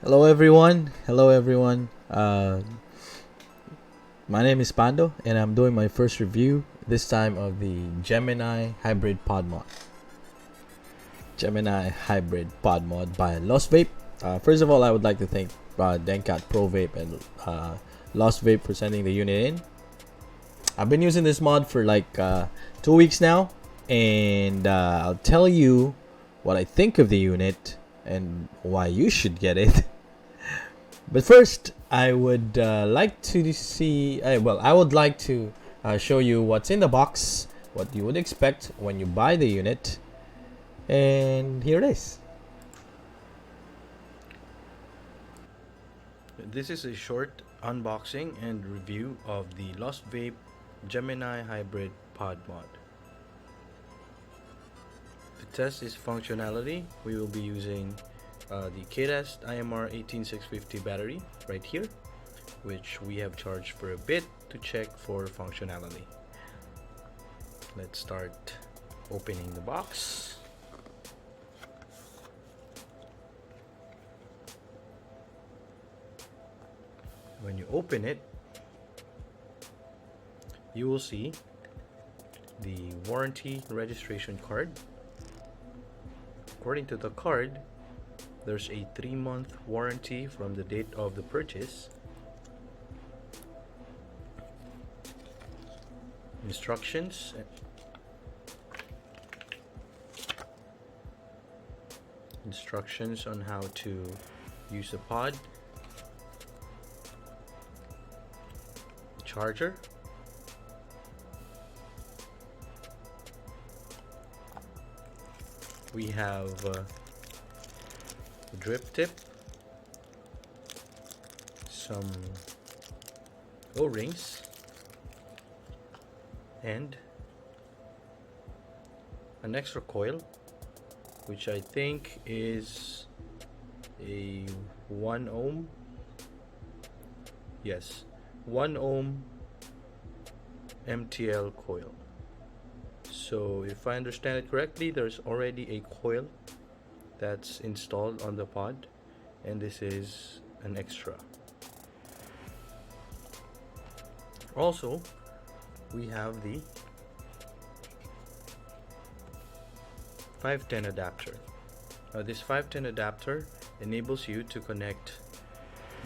Hello everyone. Hello everyone. My name is Pando, and I'm doing my first review this time of the Gemini Hybrid Pod Mod. Gemini Hybrid Pod Mod by Lost Vape. First of all, I would like to thank Denkat Pro Vape and Lost Vape for sending the unit in. I've been using this mod for like 2 weeks now, and I'll tell you what I think of the unit and why you should get it. But first, I would like to see. I would like to show you what's in the box, what you would expect when you buy the unit, and here it is. This is a short unboxing and review of the Lost Vape Gemini Hybrid Pod Mod. To test its functionality, we will be using the KTest IMR 18650 battery right here, which we have charged for a bit to check for functionality. Let's start opening the box. When you open it, you will see the warranty registration card. According to the card, there's a 3-month warranty from the date of the purchase. Instructions on how to use the pod, charger, we have drip tip, some O-rings, and an extra coil, which I think is a 1 ohm. Yes, 1 ohm MTL coil. So if I understand it correctly, there's already a coil that's installed on the pod, and this is an extra. Also, we have the 510 adapter. This 510 adapter enables you to connect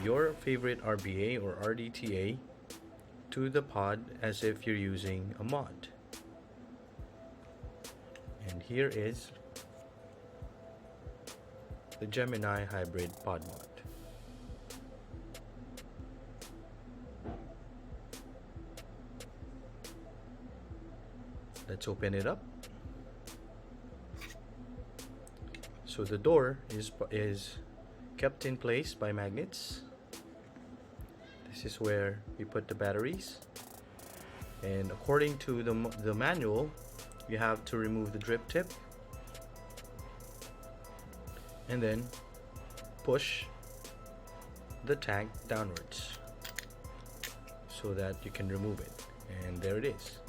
your favorite RBA or RDTA to the pod as if you're using a mod. And here is the Gemini Hybrid Pod Mod. Let's open it up. So the door is kept in place by magnets. This is where we put the batteries, and according to the manual, you have to remove the drip tip and then push the tank downwards so that you can remove it, and there it is.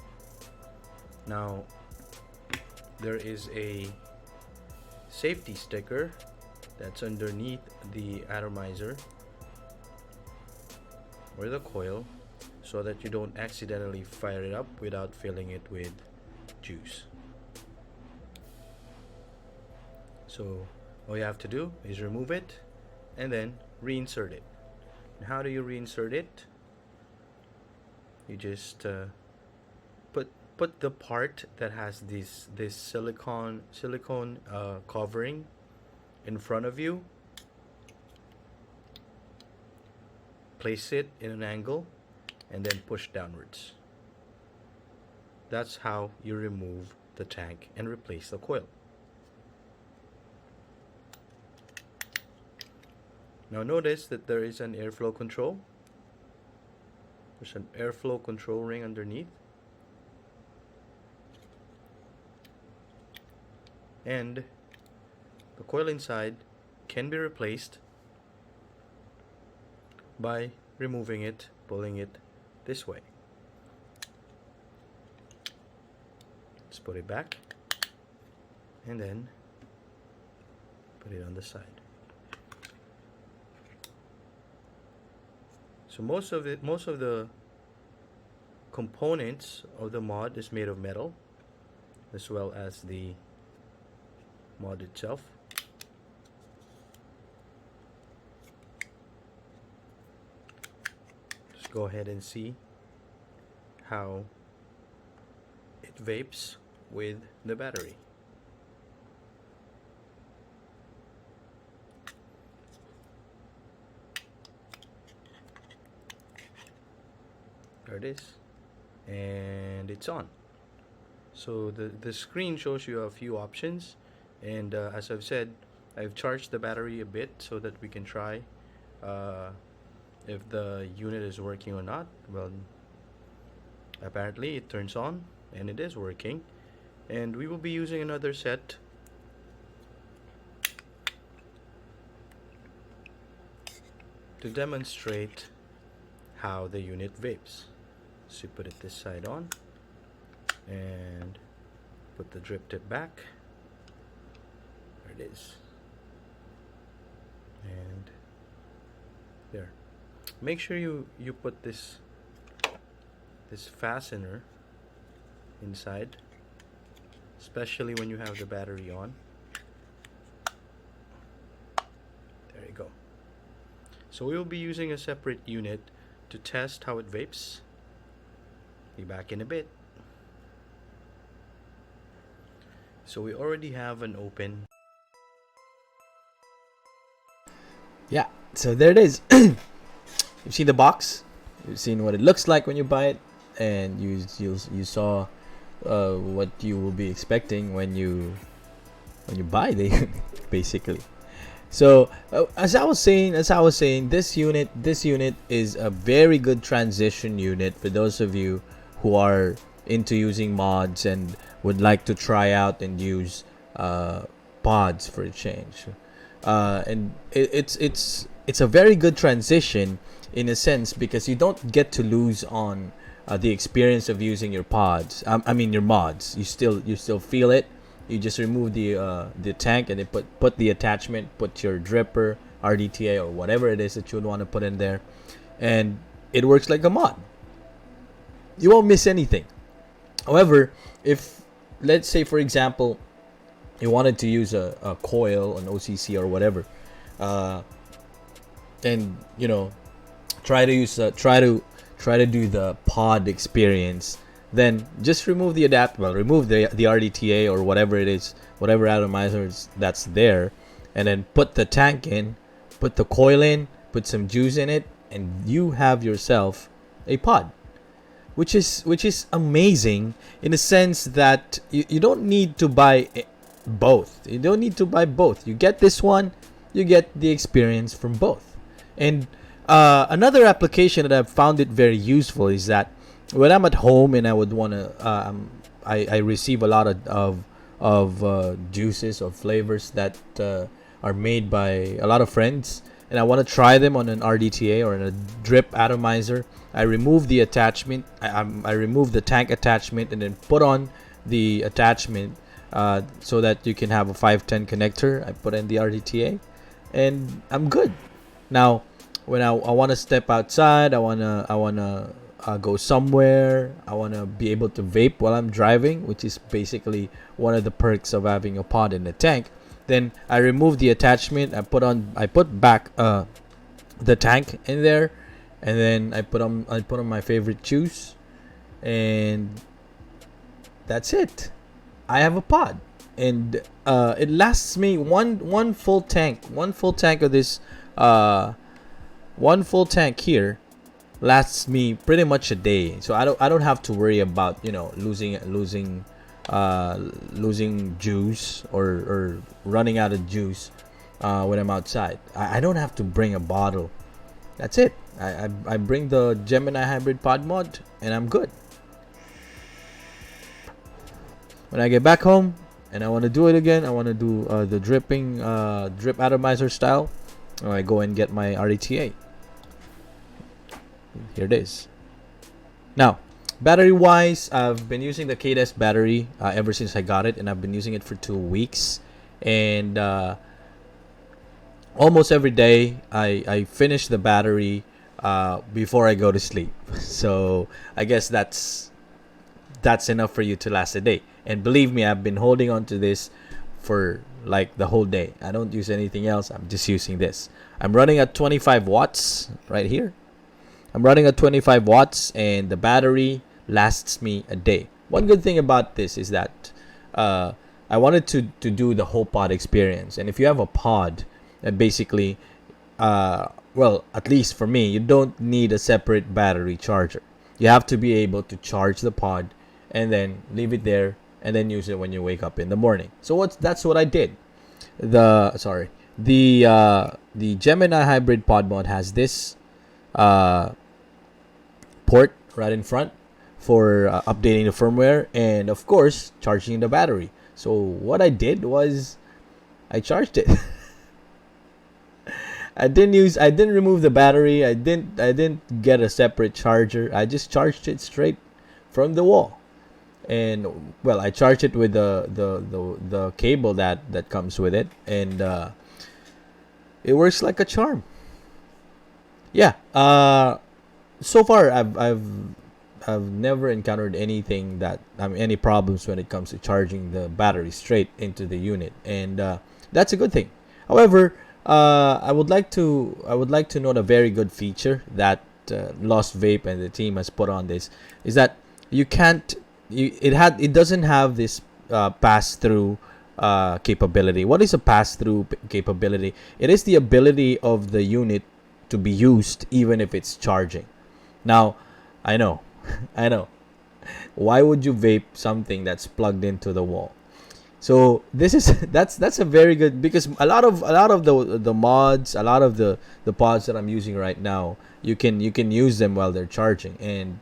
Now there is a safety sticker that's underneath the atomizer or the coil, so that you don't accidentally fire it up without filling it with juice. So all you have to do is remove it and then reinsert it. And how do you reinsert it? You just put the part that has this silicone covering in front of you. Place it in an angle and then push downwards. That's how you remove the tank and replace the coil. Now notice that there is an airflow control. There's an airflow control ring underneath. And the coil inside can be replaced by removing it, pulling it this way. Let's put it back and then put it on the side. So most of the components of the mod is made of metal, as well as the mod itself. Just go ahead and see how it vapes with the battery. There it is, and it's on. So the screen shows you a few options, and as I've said, I've charged the battery a bit so that we can try if the unit is working or not. Well, apparently it turns on and it is working, and we will be using another set to demonstrate how the unit vapes. So you put it this side on and put the drip tip back. There it is. And there. Make sure you put this fastener inside, especially when you have the battery on. There you go. So we will be using a separate unit to test how it vapes. Be back in a bit. So we already have an open. Yeah, so there it is. You've seen the box. You've seen what it looks like when you buy it, and you saw what you will be expecting when you buy the unit, basically. So as I was saying, this unit is a very good transition unit for those of you who are into using mods and would like to try out and use pods for a change. And it's a very good transition in a sense, because you don't get to lose on the experience of using your pods. I mean your mods. You still feel it. You just remove the tank and then put the attachment, put your dripper, RDTA, or whatever it is that you would want to put in there, and it works like a mod. You won't miss anything. However, if, let's say for example, you wanted to use a coil, an OCC or whatever, and try to do the pod experience, then just remove the remove the RDTA or whatever it is, whatever atomizer that's there, and then put the tank in, put the coil in, put some juice in it, and you have yourself a pod, which is amazing in the sense that you don't need to buy both. You don't need to buy both. You get this one, you get the experience from both. And another application that I've found it very useful is that when I'm at home and I would want to, I receive a lot of juices or flavors that are made by a lot of friends, and I want to try them on an RDTA or in a drip atomizer. I remove the attachment. I remove the tank attachment and then put on the attachment so that you can have a 510 connector. I put in the RDTA, and I'm good. Now, when I want to step outside, I wanna go somewhere, I want to be able to vape while I'm driving, which is basically one of the perks of having a pod in the tank. Then I remove the attachment, I put back the tank in there, and then I put on my favorite juice, and that's it. I have a pod, and it lasts me one full tank of this one full tank here lasts me pretty much a day. So I don't have to worry about losing juice or running out of juice when I'm outside. I don't have to bring a bottle. That's it. I bring the Gemini Hybrid Pod Mod, and I'm good. When I get back home and I want to do it again, I want to do the drip atomizer style, I go and get my RDTA. Here it is. Now, battery wise, I've been using the KDS battery ever since I got it, and I've been using it for 2 weeks, and almost every day I finish the battery before I go to sleep. So I guess that's enough for you to last a day. And believe me, I've been holding on to this for like the whole day. I don't use anything else. I'm just using this. I'm running at 25 watts right here. I'm running at 25 watts, and the battery lasts me a day. One good thing about this is that I wanted to do the whole pod experience. And if you have a pod, that basically, well, at least for me, you don't need a separate battery charger. You have to be able to charge the pod and then leave it there and then use it when you wake up in the morning. So that's what I did. The Gemini Hybrid Pod Mod has this uh, port right in front for updating the firmware and of course charging the battery. So what I did was I charged it. I didn't remove the battery. I didn't get a separate charger. I just charged it straight from the wall. And well, I charged it with the cable that comes with it, and it works like a charm. Yeah. So far I've never encountered anything that any problems when it comes to charging the battery straight into the unit, and that's a good thing. However, I would like to note a very good feature that Lost Vape and the team has put on this is that you can't it doesn't have this pass through capability. What is a pass through capability? It is the ability of the unit to be used even if it's charging. Now, I know, I know. Why would you vape something that's plugged into the wall? So this is that's a very good, because a lot of the mods, a lot of the pods that I'm using right now, you can use them while they're charging, and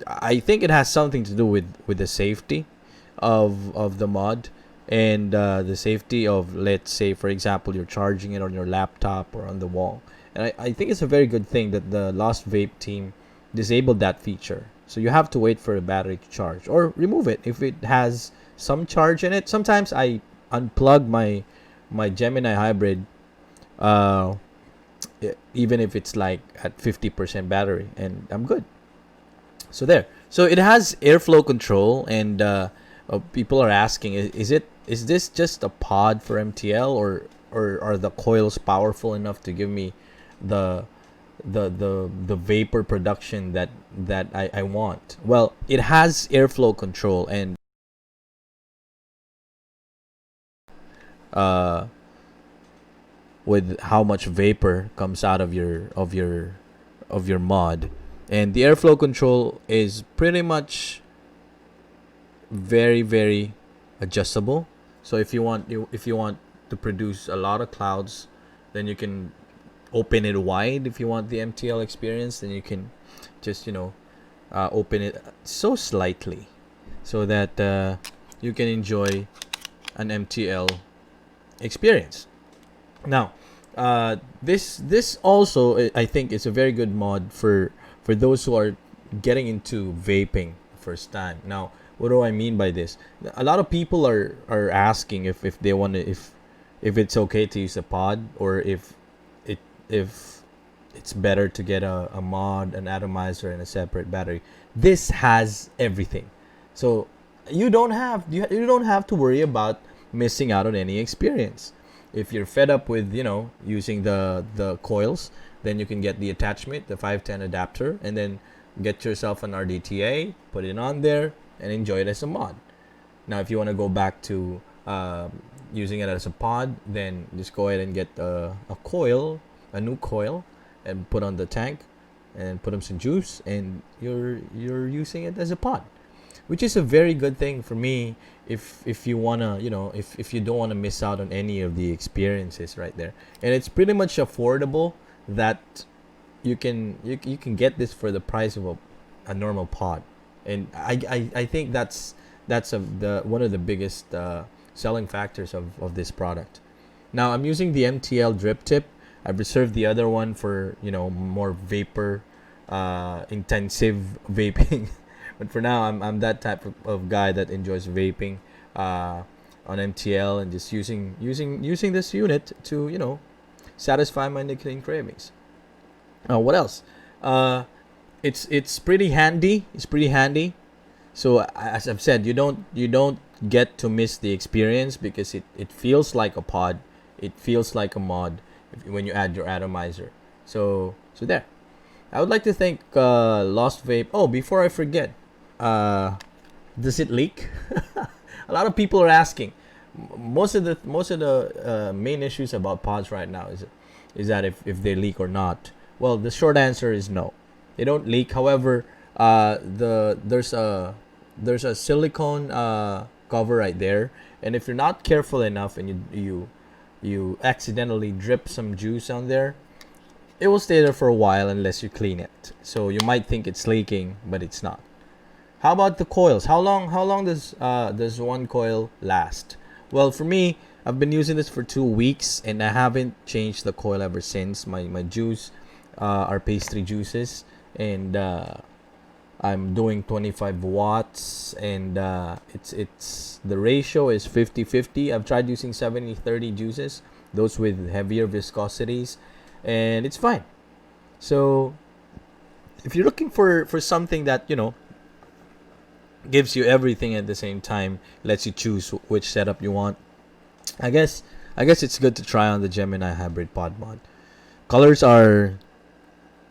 I think it has something to do with the safety of the mod, and the safety of, let's say for example, you're charging it on your laptop or on the wall. And I think it's a very good thing that the Lost Vape team disabled that feature. So you have to wait for the battery to charge or remove it if it has some charge in it. Sometimes I unplug my Gemini Hybrid, uh, even if it's like at 50% battery, and I'm good. So there. So it has airflow control, and people are asking, is this just a pod for MTL, or are the coils powerful enough to give me the the vapor production that I want? Well, it has airflow control, and uh, with how much vapor comes out of your mod, and the airflow control is pretty much very very adjustable. So if you want to produce a lot of clouds, then you can open it wide. If you want the MTL experience, then you can just open it so slightly, so that you can enjoy an MTL experience. Now, this also, I think, is a very good mod for those who are getting into vaping first time. Now, what do I mean by this? A lot of people are asking if they want to, if it's okay to use a pod, or if it's better to get a mod, an atomizer, and a separate battery. This has everything, so you don't have to worry about missing out on any experience. If you're fed up with using the coils, then you can get the attachment, the 510 adapter, and then get yourself an RDTA, put it on there, and enjoy it as a mod. Now, if you want to go back to using it as a pod, then just go ahead and get a new coil, and put on the tank, and put some juice, and you're using it as a pod, which is a very good thing for me. If you wanna, if you don't want to miss out on any of the experiences right there, and it's pretty much affordable, that you can get this for the price of a normal pod. And I think that's the one of the biggest selling factors of this product. Now, I'm using the MTL drip tip. I've reserved the other one for more vapor intensive vaping. But for now, I'm that type of guy that enjoys vaping on MTL, and just using this unit to satisfy my nicotine cravings. What else? Uh, it's pretty handy. It's pretty handy. So as I've said, you don't get to miss the experience because it feels like a pod. It feels like a mod when you add your atomizer. So there. I would like to thank Lost Vape. Oh, before I forget, uh, does it leak? A lot of people are asking. Most of the main issues about pods right now is that if they leak or not. Well, the short answer is no. They don't leak. However, there's a silicone cover right there, and if you're not careful enough and you accidentally drip some juice on there, it will stay there for a while unless you clean it. So you might think it's leaking, but it's not. How about the coils? How long does one coil last? Well, for me, I've been using this for 2 weeks and I haven't changed the coil ever since. My juice are pastry juices, and I'm doing 25 watts, and it's the ratio is 50-50. I've tried using 70-30 juices, those with heavier viscosities, and it's fine. So if you're looking for something that gives you everything at the same time, lets you choose which setup you want, I guess it's good to try on the Gemini Hybrid Pod Mod. Colors are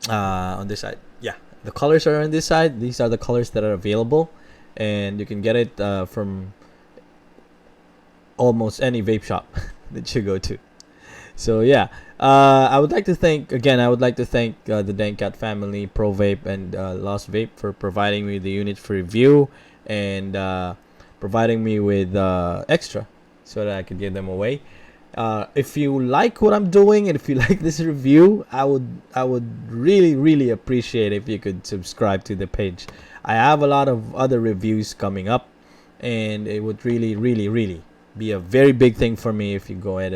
on this side. Yeah, the colors are on this side. These are the colors that are available, and you can get it from almost any vape shop that you go to. So yeah, I would like to thank again. I would like to thank the Denkat family, Pro Vape, and Lost Vape for providing me the unit for review and providing me with extra so that I could give them away. If you like what I'm doing and if you like this review, I would really appreciate if you could subscribe to the page. I have a lot of other reviews coming up, and it would really be a very big thing for me if you go ahead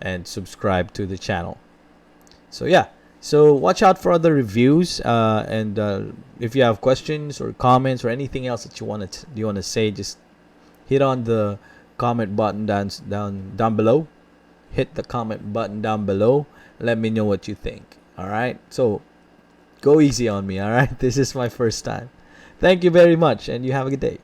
and subscribe to the channel. So yeah, so watch out for other reviews, and if you have questions or comments or anything else that you want to say, just hit on the comment button down below. Hit the comment button down below. Let me know what you think. All right, so go easy on me. All right, this is my first time. Thank you very much, and you have a good day.